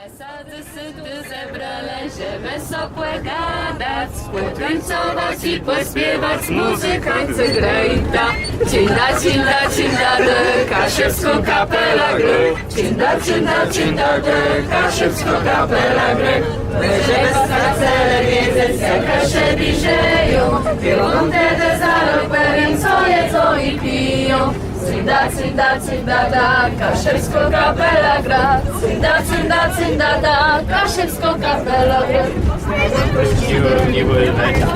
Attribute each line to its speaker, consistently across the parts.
Speaker 1: Sady syty zebrane, ziemię sopłe gadać, tańcować i pośpiewać, muzykańcy grejta. Cinda, de, Kasiewską kapela gry. Cinda, de, Kasiewską kapela gry. Że spacerem wiedzę, jak się bliżeją, biorą wtedy za rok pewien, co jedzą i piją. Cinda, da, Kasiewską kapela gra. Cinda, da, Kasiewską kapela gra.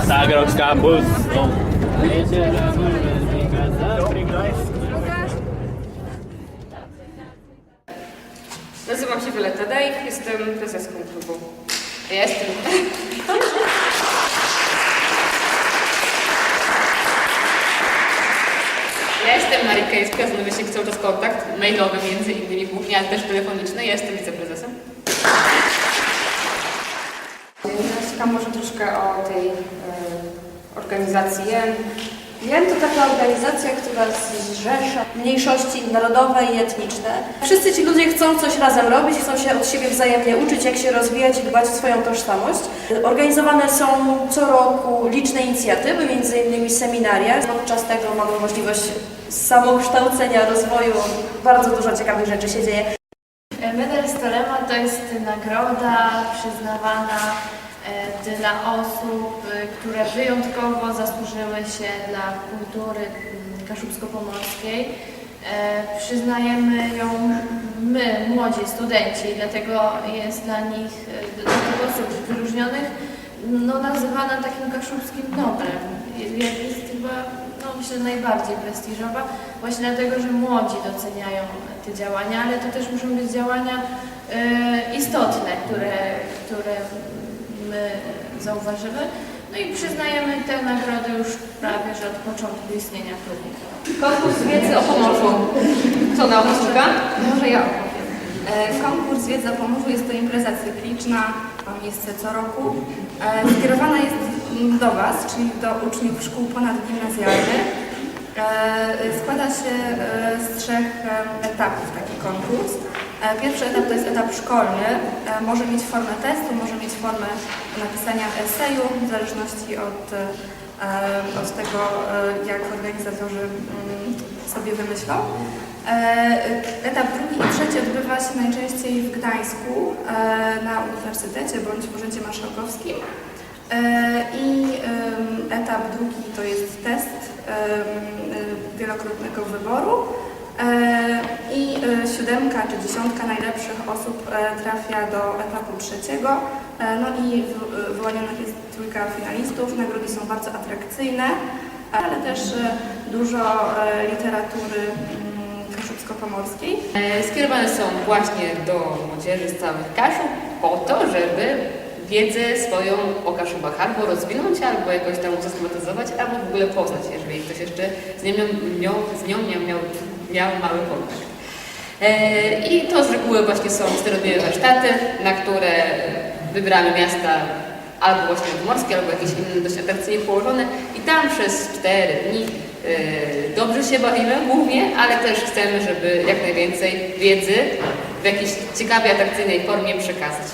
Speaker 2: Zagrał z kapustą.
Speaker 1: Nazywam się Violetta Dejk, jestem prezeską klubu. Jestem. Ja jestem Marika Jejska, znamy się cały czas kontakt mailowy między innymi głównie, ale też telefoniczny. Ja jestem wiceprezesem. Słucham może troszkę o tej organizacji JEN.
Speaker 3: JEN to taka organizacja, która zrzesza mniejszości narodowe i etniczne. Wszyscy ci ludzie chcą coś razem robić, chcą się od siebie wzajemnie uczyć, jak się rozwijać i dbać o swoją tożsamość. Organizowane są co roku liczne inicjatywy, między innymi seminaria. Podczas tego mamy możliwość samokształcenia, rozwoju. Bardzo dużo ciekawych rzeczy się dzieje.
Speaker 4: Medal Stolema to jest nagroda przyznawana dla osób, które wyjątkowo zasłużyły się dla kultury kaszubsko-pomorskiej. Przyznajemy ją my, młodzi studenci, dlatego jest dla nich, dla tych osób wyróżnionych, nazywana takim kaszubskim Noblem. Jest chyba, myślę, najbardziej prestiżowa, właśnie dlatego, że młodzi doceniają te działania, ale to też muszą być działania istotne, które my zauważymy. No i przyznajemy tę nagrodę już prawie, że od początku istnienia klubu.
Speaker 1: Konkurs wiedzy o Pomorzu. Co na posługa?
Speaker 5: Może ja opowiem. Konkurs wiedzy o Pomorzu jest to impreza cykliczna, ma miejsce co roku. Skierowana jest do Was, czyli do uczniów szkół ponadgimnazjalnych. Składa się z 3 etapów taki konkurs. Pierwszy etap to jest etap szkolny. Może mieć formę testu, może mieć formę napisania eseju, w zależności od tego, jak organizatorzy sobie wymyślą. Etap drugi i trzeci odbywa się najczęściej w Gdańsku, na Uniwersytecie bądź w Urzędzie Marszałkowskim. I etap drugi to jest test wielokrotnego wyboru. I 7 czy 10 najlepszych osób trafia do etapu trzeciego. No i wyłonionych jest 3 finalistów. Nagrody są bardzo atrakcyjne, ale też dużo literatury kaszubsko-pomorskiej.
Speaker 1: Skierowane są właśnie do młodzieży z całych Kaszub po to, żeby wiedzę swoją o Kaszubach albo rozwinąć, albo jakoś tam usystematyzować, albo w ogóle poznać, jeżeli ktoś jeszcze z nią miał mały kontakt. I to z reguły właśnie są 4-dniowe warsztaty, na które wybieramy miasta albo właśnie pomorskie, albo jakieś inne dość atrakcyjnie położone i tam przez 4 dni dobrze się bawimy głównie, ale też chcemy, żeby jak najwięcej wiedzy w jakiejś ciekawej, atrakcyjnej formie przekazać.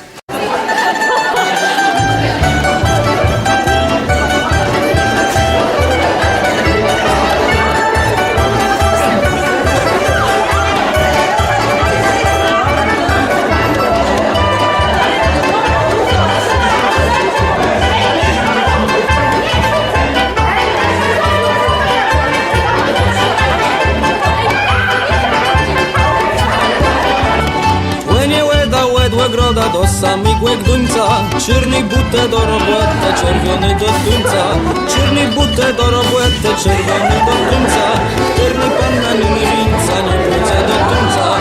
Speaker 6: Groda do samego Gduńca, czarny butę do roboty, czerwony do tuńca, czarny butę do roboty, czerwony do tuńca, czarny pan na nim winca, nie wrócę do tuńca.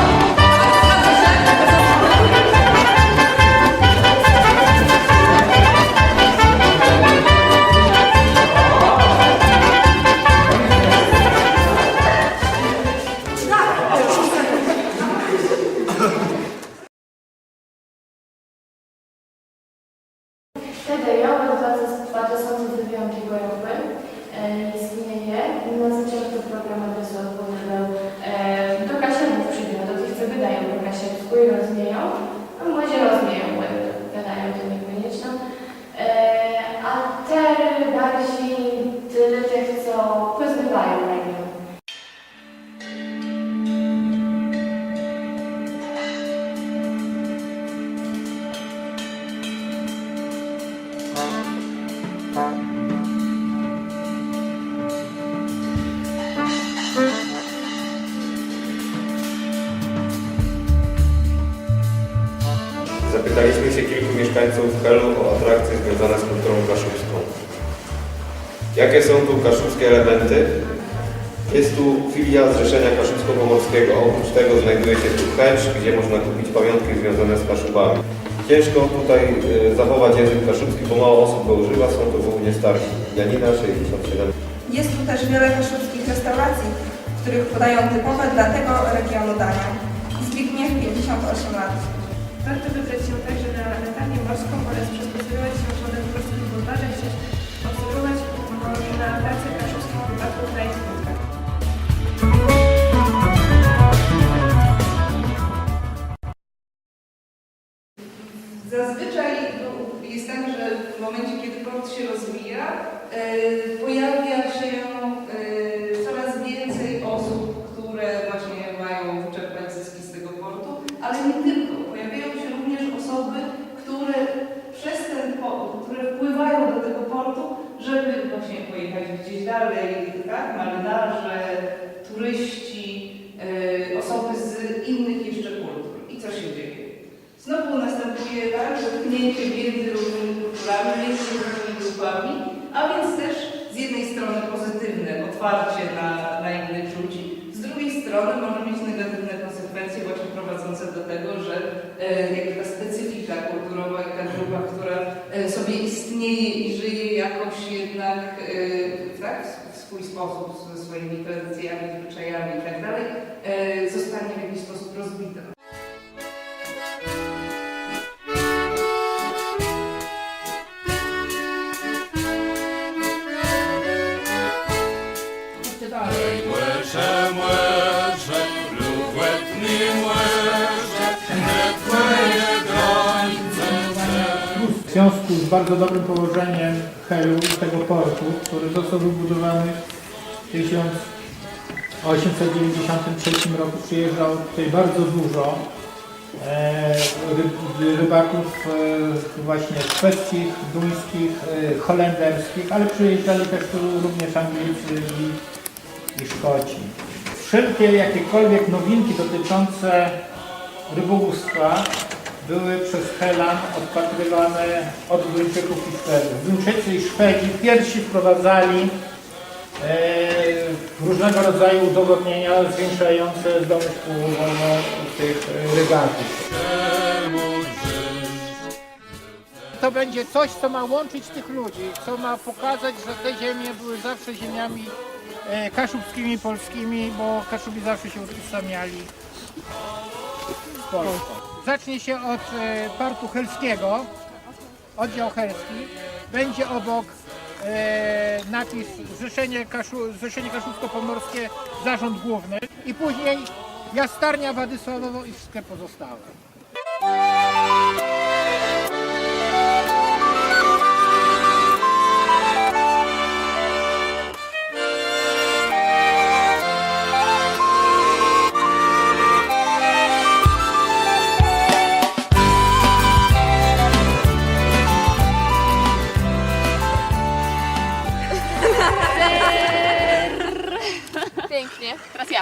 Speaker 4: TDJ od 2009 roku istnieje. Na zaczęciu program adresu odpowiadał do Kasiewów przyjdzie, do tych, co wydają po Kasiewsku i rozwieją. młodzi rozumieją, gadają to niekoniecznie. A te bardziej tyle tych, co pozbywają tego.
Speaker 7: Zapytaliśmy się kilku mieszkańców Helu o atrakcje związane z kulturą kaszubską. Jakie są tu kaszubskie elementy? Jest tu filia Zrzeszenia Kaszubsko-Pomorskiego. Oprócz tego znajduje się tu Hecz, gdzie można kupić pamiątki związane z Kaszubami. Ciężko tutaj zachować język kaszubski, bo mało osób go używa, są to głównie starsi. Janina, 67.
Speaker 8: Jest tu też wiele kaszubskich restauracji, w których podają typowe dla tego regionu dania. Zbigniew, 58 lat.
Speaker 9: Warto wybrać się także na latarnię morską oraz przystosować się wodę w polskich bulwarzach, czy obserwować na pracę kaszubskich rybaków na ich łódkach.
Speaker 8: Zazwyczaj jest tak, że w momencie, kiedy port się rozwija, pojawia się coraz więcej osób, które właśnie mają czerpać zyski z tego portu, ale nie tylko. Pojawiają się również osoby, które przez ten port, które wpływają do tego portu, żeby właśnie pojechać gdzieś dalej, tak? Marynarze, turyści, osoby z innych jeszcze kultur. I co się dzieje? Znowu następuje tak, zetknięcie między różnymi kulturami, między różnymi grupami, a więc też z jednej strony pozytywne otwarcie na innych ludzi, z drugiej strony może mieć negatywne konsekwencje właśnie prowadzące do tego, że jakby ta specyfika kulturowa i ta grupa, która sobie istnieje i żyje jakoś jednak tak, w swój sposób, ze swoimi tradycjami, zwyczajami i tak dalej, zostanie w jakiś sposób rozbita.
Speaker 10: W związku z bardzo dobrym położeniem Helu, tego portu, który został wybudowany w 1893 roku, przyjeżdżało tutaj bardzo dużo rybaków właśnie szwedzkich, duńskich, holenderskich, ale przyjeżdżali też tu również Anglicy i Szkoci. Wszelkie jakiekolwiek nowinki dotyczące rybołówstwa były przez Helan odpatrywane od Duńczyków i Szwedów. Duńczycy i Szwedzi pierwsi wprowadzali różnego rodzaju udogodnienia zwiększające zdolność połowową tych rybaków. To będzie coś, co ma łączyć tych ludzi, co ma pokazać, że te ziemie były zawsze ziemiami kaszubskimi, polskimi, bo Kaszubi zawsze się utożsamiali z Polską. Zacznie się od portu helskiego, oddział helski, będzie obok napis Zrzeszenie Kaszubsko-Pomorskie, Zarząd Główny i później Jastarnia Władysławowo i wszystkie pozostałe.
Speaker 4: Pięknie. Teraz ja.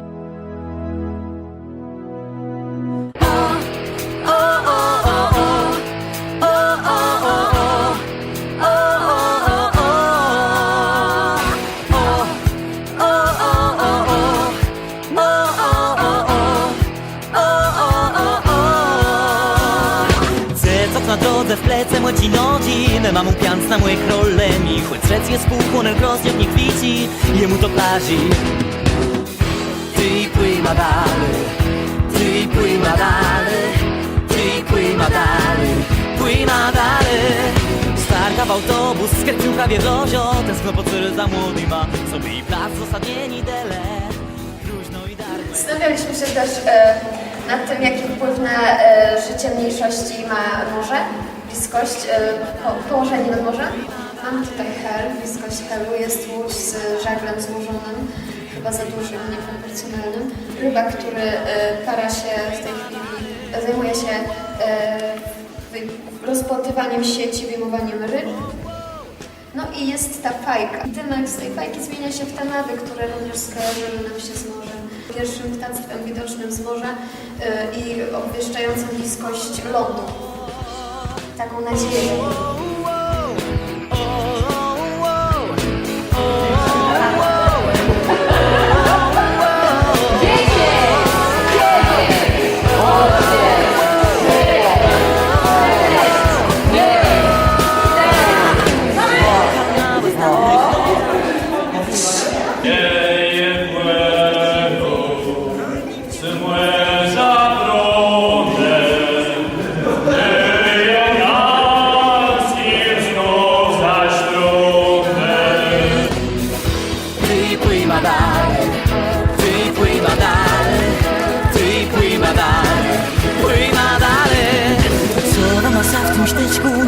Speaker 11: Na drodze w plece młeci nodzin Mamą pianc na moje królemi Choć trzec jest półchłonem krosniok nie kwici Jemu to plaży Ty płyma dalej Ty płyma dalej Ty płyma dalej Płyma dalej Starka w autobus skręcił prawie w rozio Tęskno po cyrę za młodyma Sobie i plac w ostatniej dele Próżno i darmo
Speaker 4: Zastanawialiśmy się też
Speaker 3: nad tym, jaki wpływ na życie mniejszości ma morze, bliskość, położenie nad morzem. Mam tutaj hel, bliskość helu, jest łódź z żaglem złożonym, chyba za dużym, nieproporcjonalnym. Rybak, który para się w tej chwili, zajmuje się rozpłatywaniem sieci, wyjmowaniem ryb. No i jest ta fajka. Dymek z tej fajki zmienia się w te nawy, które również skojarzyły nam się z morzem. Pierwszym ptactwem widocznym z morza i obwieszczającą bliskość lądu. Taką nadzieję.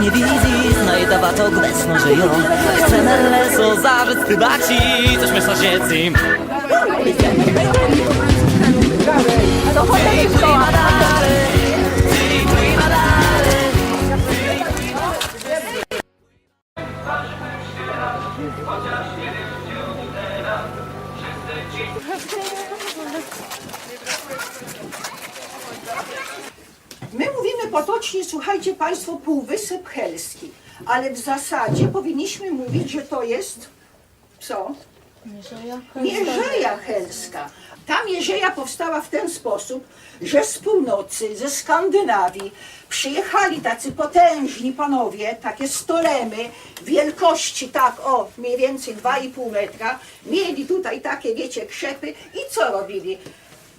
Speaker 11: Nie widzi, znajdowa to gbesno żyją. Chcemy leso zażyć tybaci, coś my sąsiedzim. To chodźmy w szkołę.
Speaker 12: My mówimy potocznie, słuchajcie Państwo, Półwysep Helski, ale w zasadzie powinniśmy mówić, że to jest co? Mierzeja Helska. Ta mierzeja powstała w ten sposób, że z północy, ze Skandynawii przyjechali tacy potężni panowie, takie stolemy wielkości tak o mniej więcej 2,5 metra. Mieli tutaj takie, wiecie, krzepy i co robili?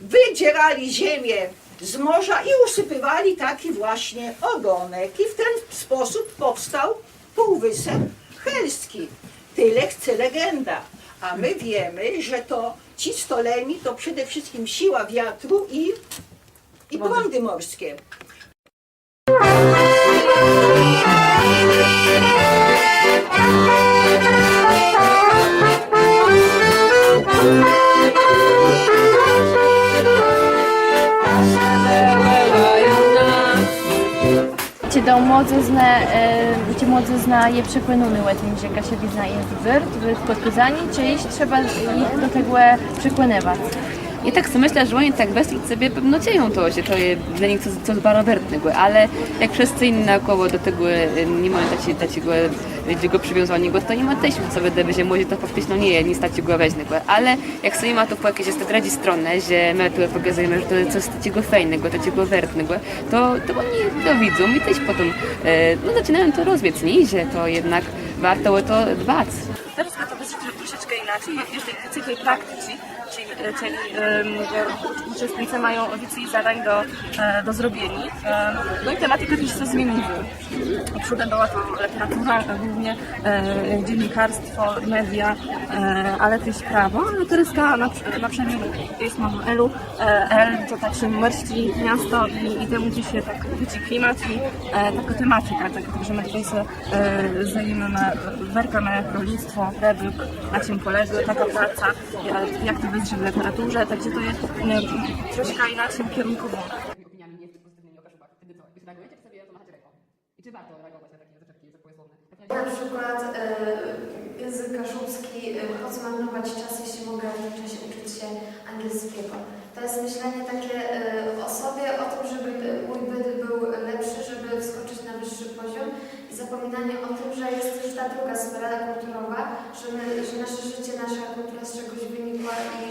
Speaker 12: Wydzierali ziemię z morza i usypywali taki właśnie ogonek. I w ten sposób powstał Półwysep Helski. Tyle chce legenda. A my wiemy, że to ci stoleni to przede wszystkim siła wiatru i prądy morskie.
Speaker 4: Ci młodzizna je przepłynuły tym, że Kasiewizna jest wyrt, podpisani, czyli trzeba ich do tego przekonywać.
Speaker 1: I tak sobie myślę, że oni tak bez trud sobie pewno dzieją to, że to jest dla nich coś bardzo wertnego, ale jak wszyscy inni naokoło do tego nie mają takiego przywiązania, to nie ma też sobie doby, że może to faktycznie nie jest nic takiego ważnego, ale jak sobie ma to po jakieś drugiej stronie, że my tu pokazujemy, że to jest coś takiego fajnego, takiego wertnego, to oni to widzą i też potem zaczynają to rozumieć, nie? Że to jednak warto o to dbać.
Speaker 3: Teraz to jest troszeczkę inaczej, jest tej praktyki, czyli że uczestnicy mają więcej zadań do zrobienia. No i tematyka też się zmieniła. Przodem była to literatura, głównie dziennikarstwo, media, ale też prawo. Ale teraz na przemian jest mowa L to tak się mrści miasto i temu się tak widzi klimat i taka tematyka, także my tutaj się zajmujemy werkami rolnictwo, reduk, na czym polega taka praca, jak to będzie w literaturze, także to jest troszkę inaczej kierunkowo. Na przykład język kaszubski, po co marnować czas, jeśli mogę w tym czasie uczyć się angielskiego. To jest myślenie takie o sobie, o tym, żeby mój byt był lepszy, żeby wskoczyć na wyższy poziom i zapominanie o tym, że jest też ta druga sfera kulturowa, że nasze życie, nasza kultura z czegoś wynikła i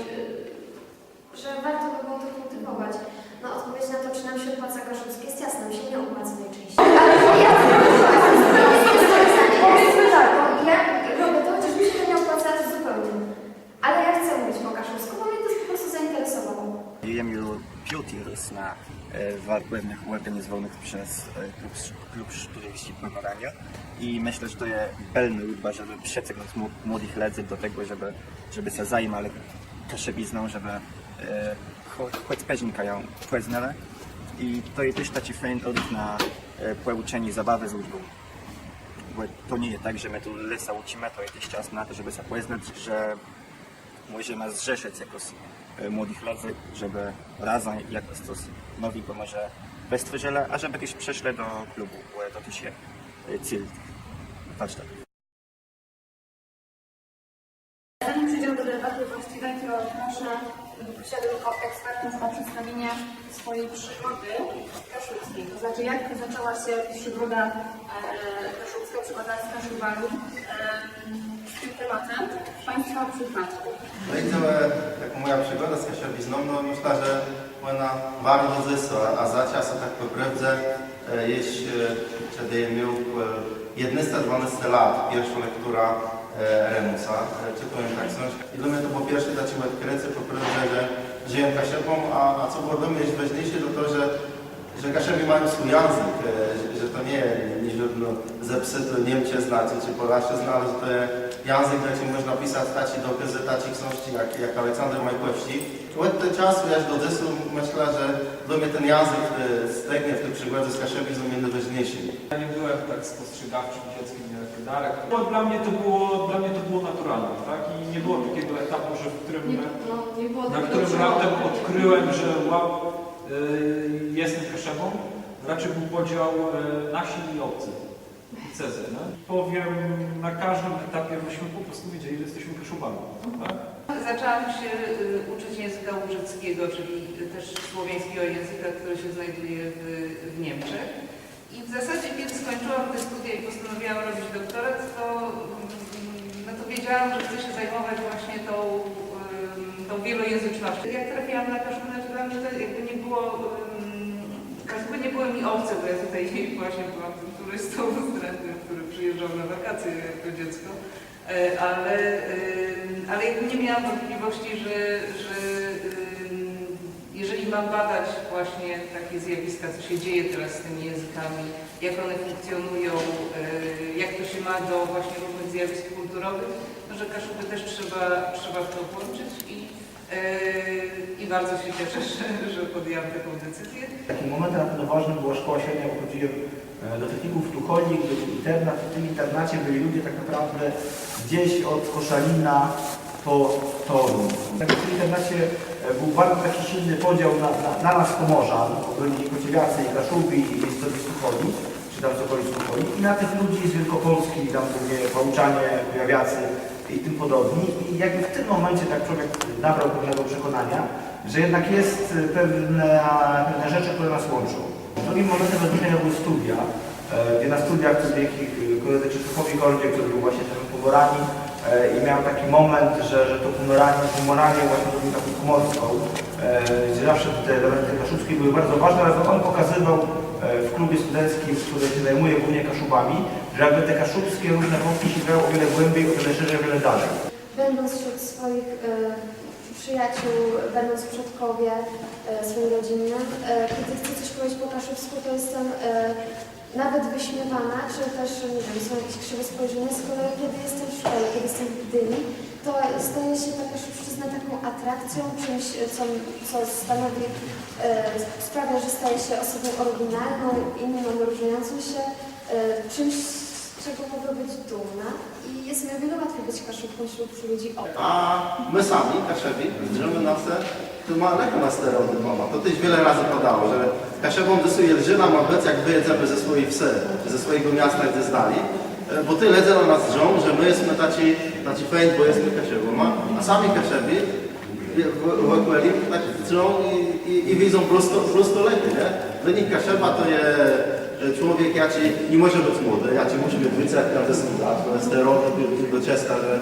Speaker 3: że warto by było to kultywować. No odpowiedź na to, czy nam się opłaca kaszubskie, jest jasne, mi się nie opłaca najczęściej. Ja robię to, chociaż mi się to nie opłaca zupełnie. Ale ja chcę mówić po kaszubsku, bo mnie to po prostu zainteresowało.
Speaker 13: Jemiu Piotr na pewnych organizowanych przez klub studenckich pływania i myślę, że to jest pełna udba, żeby przekonać młodych ludzi do tego, żeby się zajmali Kaszewizną, żeby хоч пеженька я познала. I to jest też taki fajny odruch na pouczenie zabawy z ludźmi. Bo to nie jest tak, że my tu lesa uczymy, to jest też czas na to, żeby się poznać, że możemy zrzeszyć jakoś młodych ludzi, żeby razem jakoś coś nowego może wystworzyli, a żeby też przeszli do klubu, bo to też jest cel warsztatu.
Speaker 14: Zanim przejdziemy do debaty właściwej, to proszę, prosiłabym o ekspertów o przedstawienie swojej przygody kaszubskiej. To znaczy, jak zaczęła się przygoda kaszubska, przygoda z Kaszubami z tym tematem w Państwa przypadku.
Speaker 15: No i taka moja przygoda z Kaszubizną, no myślę, że ona bardzo zysła, a zaczęła się tak naprawdę, jeśli kiedy miał 11-12 lat, pierwsza lektura Remusa, czytałem tak coś. I dla mnie to po pierwsze dać odkrycie, po pierwsze, że żyję Kaszubą, a co było dla mnie jest ważniejsze, to to, że Kaszubi mają swój język, że to nie żadno zepsuto Niemcy znacie, czy Polacy znali, że to jest język, gdzie można pisać tacy dokazy, tacy książki, jak Aleksander Majkowski. Od tego czasu, aż do dysu, myślę, że dla mnie ten język stegnie w tej przygodzie z Kaszubi są najważniejszy.
Speaker 16: Ja nie byłem tak spostrzegawczym dzieckiem jak Darek. Dla mnie to było naturalne, tak? I nie było takiego etapu, że na którym raptem odkryłem, że wow, jestem Kaszubą. Raczej był podział nasi i obcy. I Cezy, no? Powiem, na każdym etapie myśmy po prostu wiedzieli, że jesteśmy Kaszubami. Tak?
Speaker 8: Zaczęłam się uczyć języka łużyckiego, czyli też słowiańskiego języka, który się znajduje w Niemczech. I w zasadzie, kiedy skończyłam te studia i postanowiłam robić doktorat, to wiedziałam, że chcę się zajmować właśnie tą wielojęzycznością. Jak trafiłam na Kaszuby, dla mnie to jakby nie było, Kaszuby nie były mi obce, bo ja tutaj właśnie byłam tym turystą wstrętnym, który przyjeżdżał na wakacje jako dziecko, ale jakby nie miałam wątpliwości, że jeżeli mam badać właśnie takie zjawiska, co się dzieje teraz z tymi językami, jak one funkcjonują, jak to się ma do właśnie różnych zjawisk kulturowych, że Kaszuby też trzeba w to włączyć i bardzo się cieszę, że podjęłam taką decyzję.
Speaker 17: Takim momentem na pewno ważnym była szkoła średnia, bo chodziłem do techników Tucholnik, do internat. W tym internacie byli ludzie tak naprawdę gdzieś od Koszalina po Toruń. Tak w tym internacie był bardzo taki silny podział na nas Pomorzan, byli Kociewiacy i Kaszubi i miejscowi Tucholi, czy tam cokolwiek z Tucholi, i na tych ludzi z Wielkopolski, tam głównie Pałuczanie, Kujawiacy i tym podobni. I jakby w tym momencie tak człowiek nabrał pewnego przekonania, że jednak jest pewne rzeczy, które nas łączą. Drugim momentem rozróżnienia były studia, gdzie na studiach dzięki koledze Krzysztofowi Koldzie, który był właśnie tym Pomorani, i miał taki moment, że to Pomoranie właśnie robił taką pomorską, gdzie zawsze te elementy kaszubskie były bardzo ważne, ale on pokazywał w klubie studenckim, który się zajmuje głównie Kaszubami, że jakby te kaszubskie różne wątki sięgają o wiele głębiej, o wiele szerzej, o wiele dalej.
Speaker 14: Będąc wśród swoich przyjaciół, będąc w Przodkowie swoim rodzinnym, kiedy chcę coś powiedzieć po kaszubsku, to jestem nawet wyśmiewana, czy też, nie wiem, są jakieś krzywe spojrzenia, z kolei kiedy jestem w szkole, kiedy jestem w Gdyni, to staje się ta kaszubszczyzna taką atrakcją, czymś, co stanowi, sprawia, że staje się osobą oryginalną, inną, wyróżniającą się, czymś, z czego mogę być dumna. I jest mi o wiele łatwiej być kaszubką wśród ludzi obcych.
Speaker 15: A my sami, Kaszubi, żyjemy na wse, to ma lekko na stereotypowa. To też wiele razy podało, że Kaszubą dysuje lżyna ma być, jak wyjedziemy ze swojej wsy, ze swojego miasta, gdzie zdali. Bo ty ledze na nas drżą, że my jesteśmy taci fajni, bo jesteśmy Kaszubą, a sami Kaszubi w okolí tak drżą i widzą prosto lepiej, nie? Dla nich Kaszuba to jest człowiek, nie może być młody, musi być wycek na 10 lat, to jest stereotyp do Czeska, że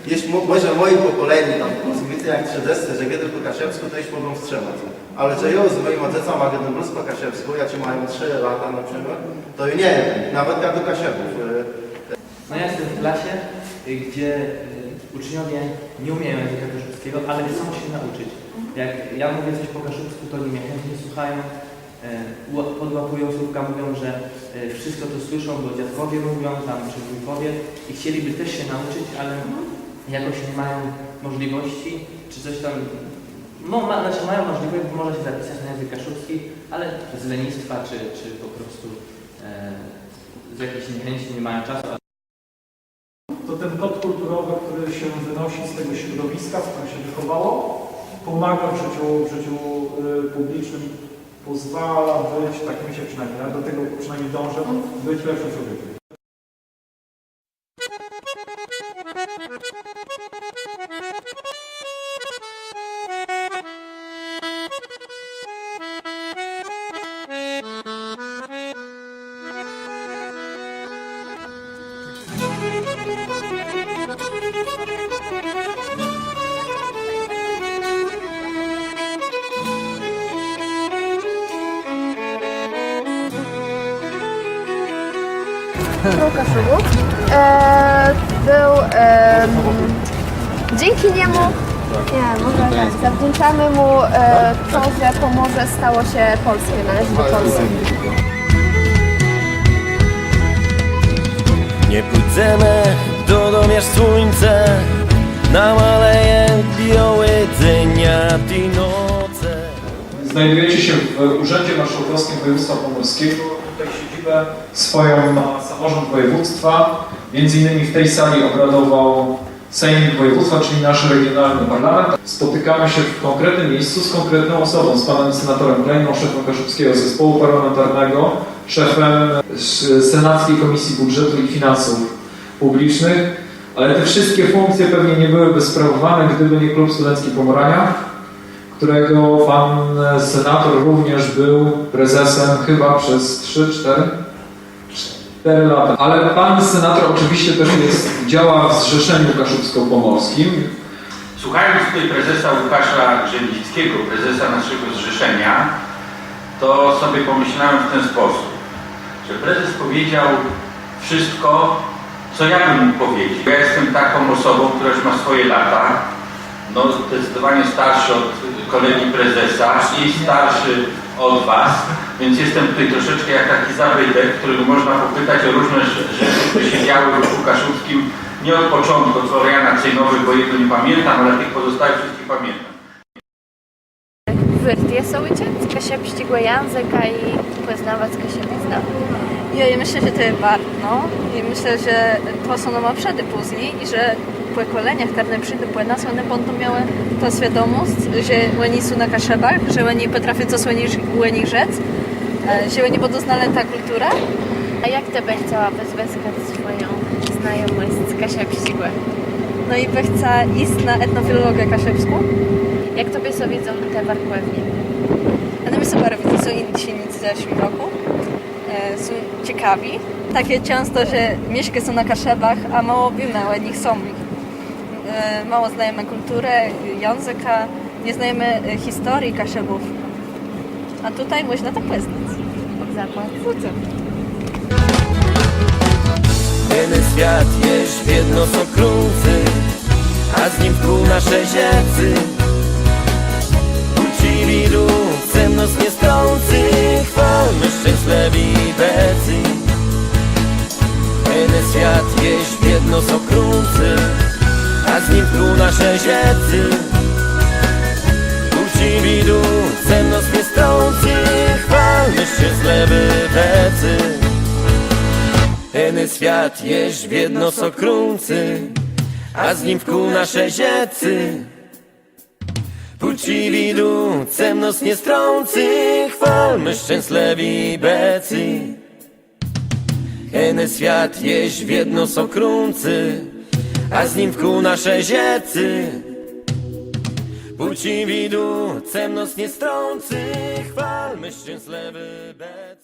Speaker 15: jeśli może w moim pokoleniu, tam widzę jak 30, że kiedy po kaszewsku, to już mogą wstrzymać. Ale że ja z moim ojcem ma kiedy mnóstwo po kaszewsku, mają 3 lata na przykład, to nie wiem, nawet jak do kaszewów.
Speaker 18: No ja jestem w klasie, gdzie uczniowie nie umieją języka kaszubskiego, ale chcą się nauczyć. Jak ja mówię coś po kaszubsku, to oni mnie chętnie słuchają, podłapują słówka, mówią, że wszystko to słyszą, bo dziadkowie mówią tam, czy wujkowie i chcieliby też się nauczyć, ale jakoś nie mają możliwości, czy coś tam mają możliwość, bo można się zapisać na język kaszubski, ale z lenistwa czy po prostu z jakiejś niechęci nie mają czasu.
Speaker 16: To ten kod kulturowy, który się wynosi z tego środowiska, w którym się wychowało, pomaga w życiu publicznym, pozwala być, tak mi się przynajmniej, ja do tego przynajmniej dążę, być lepszym człowiekiem.
Speaker 14: Kaszubów. Dzięki niemu, zawdzięczamy mu to, że Pomorze stało się polskie, należy do Polski.
Speaker 11: Nie pójdziemy do domiar słońce, nam aleje białe dnia i noce.
Speaker 16: Znajdujecie się w Urzędzie Marszałkowskim Województwa Pomorskiego. Tutaj siedzibę swoją ma samorząd województwa. Między innymi w tej sali obradował Sejmik Województwa, czyli nasz regionalny parlament. Spotykamy się w konkretnym miejscu z konkretną osobą, z panem senatorem Klejną, szefem Kaszubskiego Zespołu Parlamentarnego, szefem Senackiej Komisji Budżetu i Finansów Publicznych. Ale te wszystkie funkcje pewnie nie byłyby sprawowane, gdyby nie Klub Studencki Pomorania, którego pan senator również był prezesem chyba przez 3-4 lata. Ale pan senator oczywiście też działa w Zrzeszeniu Kaszubsko-Pomorskim.
Speaker 19: Słuchając tutaj prezesa Łukasza Grzebickiego, prezesa naszego zrzeszenia, to sobie pomyślałem w ten sposób, że prezes powiedział wszystko, co ja bym mógł powiedzieć. Ja jestem taką osobą, która już ma swoje lata, no zdecydowanie starszy od kolegi prezesa i starszy od was, więc jestem tutaj troszeczkę jak taki zabytek, którego można popytać o różne rzeczy, które się działy w ruchu kaszubskim, nie od początku, od Floriana Cejnowy, bo jego nie pamiętam, ale tych pozostałych wszystkich pamiętam.
Speaker 4: Wyrtie są Kasia przyścigła języka i poznawać Kasia pizna.
Speaker 3: Ja myślę, że to jest warto. I myślę, że to są nam przede później i że pokolenia, które przyjdą po nas, one będą miały tą świadomość, że oni są na Kaszebach, że oni potrafią coś o rzec, że oni będą znali tę kulturę.
Speaker 4: A jak ty byś chciała wyzyskać swoją znajomość z Kasia przyścigła?
Speaker 3: No i by chciała iść na etnofilologię kaszebską.
Speaker 4: Jak tobie sobie widzą te warkłewnie?
Speaker 3: One mi super widzą, są inni w zeszłym roku. Są ciekawi. Takie często, że mieszkają są na Kaszebach, a mało wiemy o nich są. Mało znajemy kulturę, języka, nie znajemy historii Kaszebów. A tutaj można to poznać.
Speaker 4: Zakład.
Speaker 11: Jeden świat jest jedno sokrący, a z nim wkół nasze zięcy. Uczciwi ludzie mnos nie strący, chwalmy szczęśliwi becy. Jeden świat jest jedno sokrący, a z nim wkół nasze zięcy. Uczciwi ludzie mnos nie strący, chwalmy szczęśliwi becy. Jeden świat jest w jedno sokrący, a z nim wkół nasze zięcy. Uczciwi ludzie mnos nie strący, chwalmy szczęśliwi becy. Jeden świat jest w jedno sokrący, a z nim wkół nasze zięcy. Uczciwi ludzie mnos nie strący, chwalmy szczęśliwi becy.